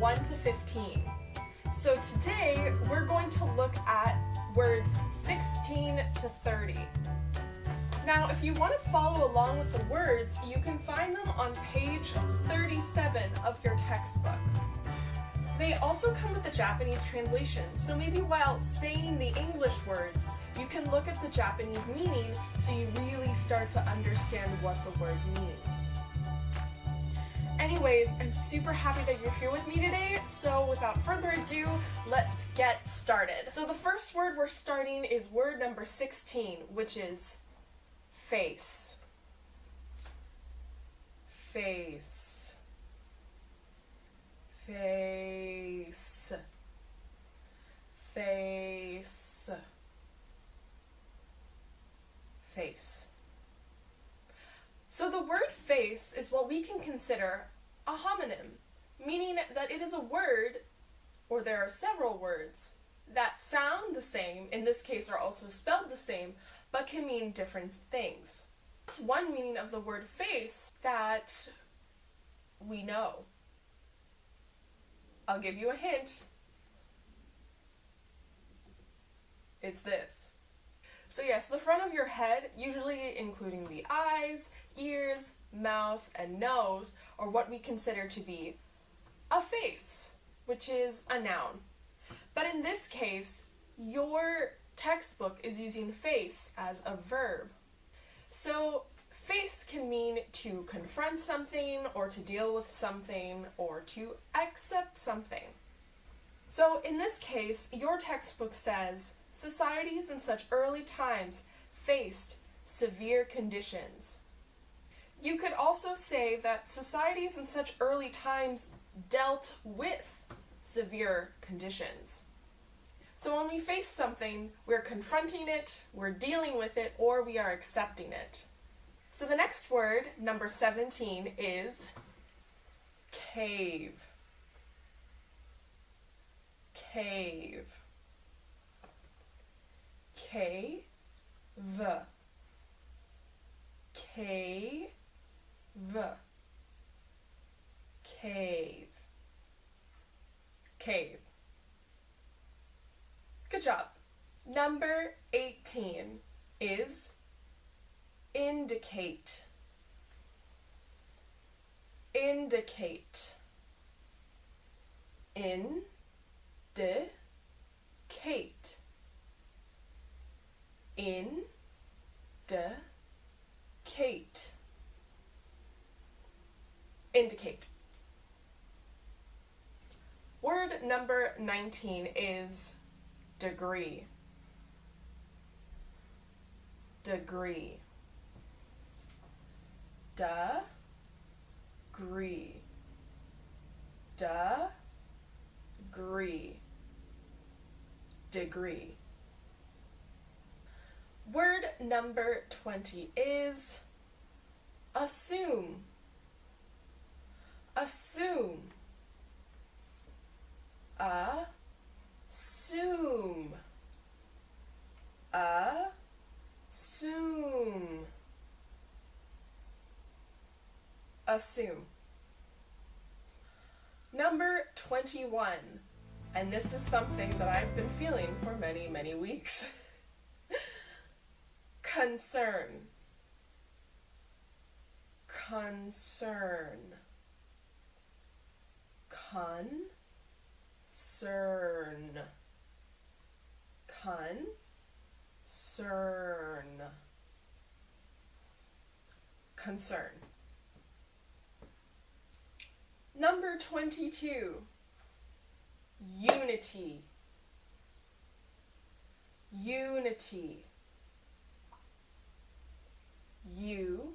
1 to 15. So today we're going to look at words 16 to 30. Now, if you want to follow along with the words, you can find them on page 37 of your textbook. They also come with the Japanese translation, so maybe while saying the English words, you can look at the Japanese meaning so you really start to understand what the word means. Anyways, I'm super happy that you're here with me today, so without further ado, let's get started. So the first word we're starting is word number 16, which is face. Face. Face. Face. Face. So the word face is what we can consider a homonym, meaning that it is a word, or there are several words, that sound the same, in this case are also spelled the same, but can mean different things. That's one meaning of the word face that we know. I'll give you a hint. It's this. So yes, the front of your head, usually including the eyes, ears, mouth, and nose, are what we consider to be a face, which is a noun. But in this case, your textbook is using face as a verb. So face can mean to confront something, or to deal with something, or to accept something. So in this case, your textbook says, societies in such early times faced severe conditions. You could also say that societies in such early times dealt with severe conditions. So when we face something, we're confronting it, we're dealing with it, or we are accepting it. So the next word, number 17, is cave. Cave. Cave. Cave. Cave. Cave. Good job. Number 18 is indicate. Indicate. Indicate. Indicate. Indicate. Word number 19 is degree. Degree. Degree. Degree. Degree. Word number 20 is assume. Assume. Assume. Assume. Assume. Number 21, and this is something that I've been feeling for many, many weeks. Concern. Concern. Concern. Concern. Concern. Number 22, unity. Unity. U-ne-ti.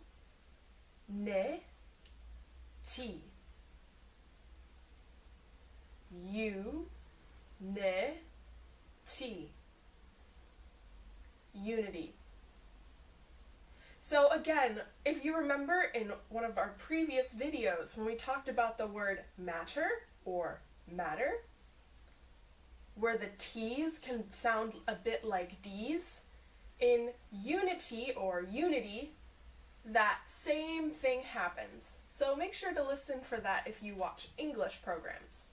U-ne-ti. Unity. So again, if you remember in one of our previous videos when we talked about the word matter or matter, where the T's can sound a bit like D's, in unity or unity, that same thing happens. So make sure to listen for that if you watch English programs.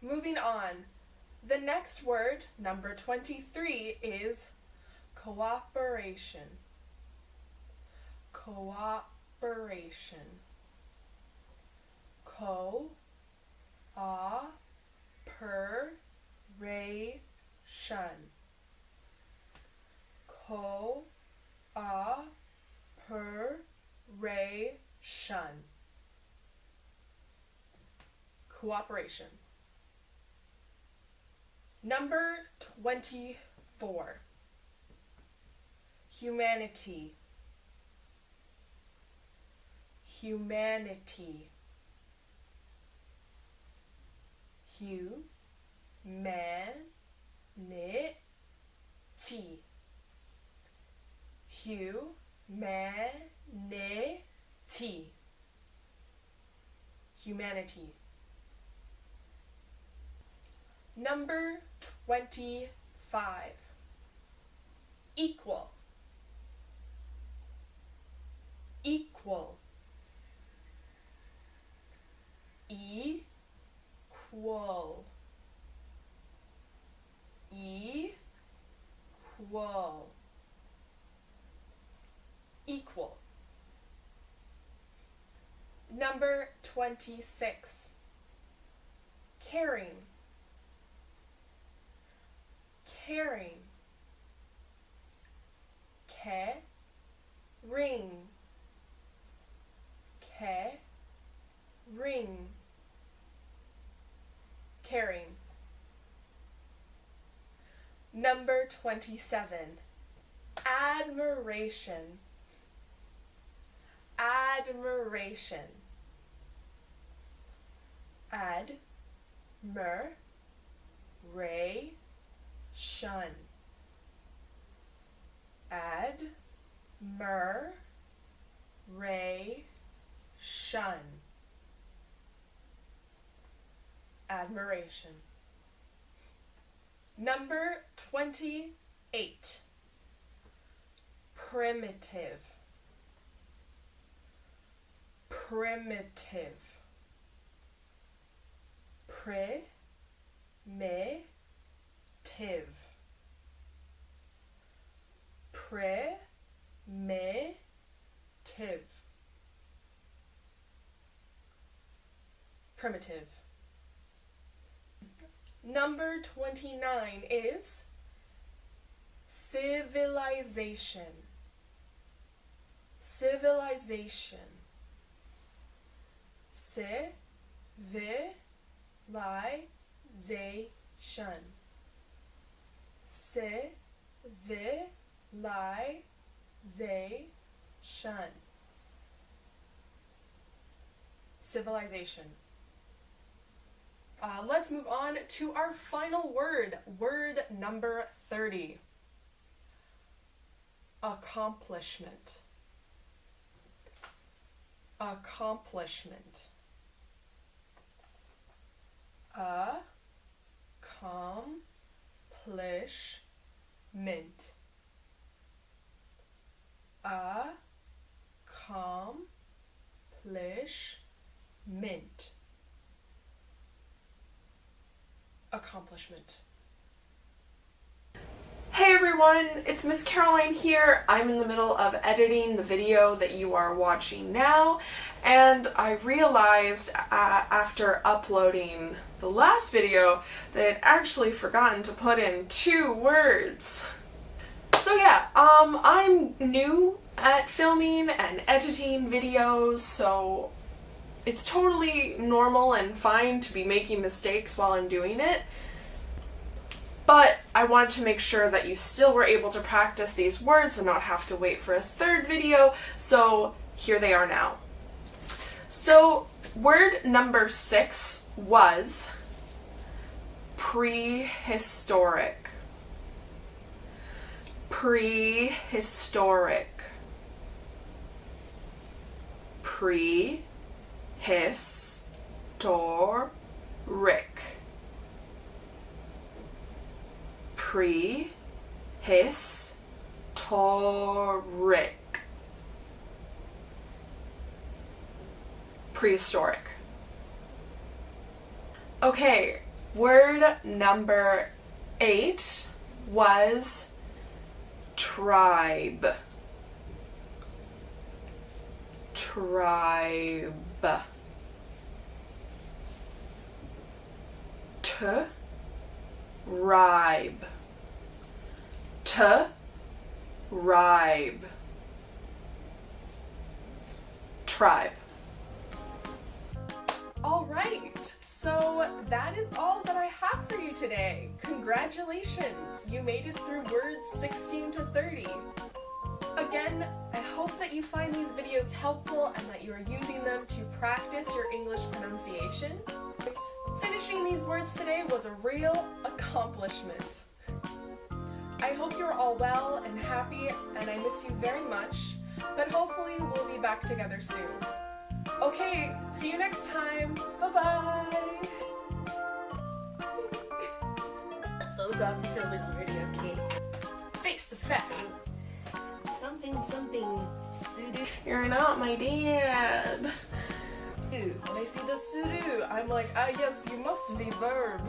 Moving on. The next word, number 23, is cooperation. Cooperation. Co-a-per-ray-shun. Co-a-per-ray-shun. Cooperation. Number 24. Humanity. Humanity. Humanity. Humanity. Humanity. Number 25. Equal. Equal. Equal. Equal. Equal. Number 26. Caring. Caring. Ring. Ring. Caring. Number 27. Admiration. Admiration. Admiration. Admiration. Admiration. Number 28. Primitive. Primitive. Primitive. Primitive. Primitive. Number 29 is civilization. Civilization. Civilization. Civilization. Civilization. Let's move on to our final word. Word number 30. Accomplishment. Accomplishment. Accomplishment. Accomplishment. Accomplishment. Hey everyone, it's Miss Caroline here. I'm in the middle of editing the video that you are watching now, and I realized after uploading the last video that I'd actually forgotten to put in 2 words. So yeah, I'm new at filming and editing videos, so it's totally normal and fine to be making mistakes while I'm doing it. But I wanted to make sure that you still were able to practice these words and not have to wait for a 3rd video, so here they are now. So word number 6 was prehistoric. Prehistoric. Prehistoric. Prehistoric. Prehistoric. Okay, Word number 8 was tribe. Tribe. Tribe. Tribe. Tribe. All right, so that is all that I have for you today. Congratulations, you made it through words 16 to 30. Again, I hope that you find these videos helpful and that you are using them to practice your English pronunciation. Finishing these words today was a real accomplishment. I hope you're all well and happy, and I miss you very much, but hopefully we'll be back together soon. Okay, see you next time. Bye-bye. Oh God, I'm filming already, okay. Face the fact. Something, sudo. You're not my dad. When I see the sudo, I'm like, ah yes, you must be verb.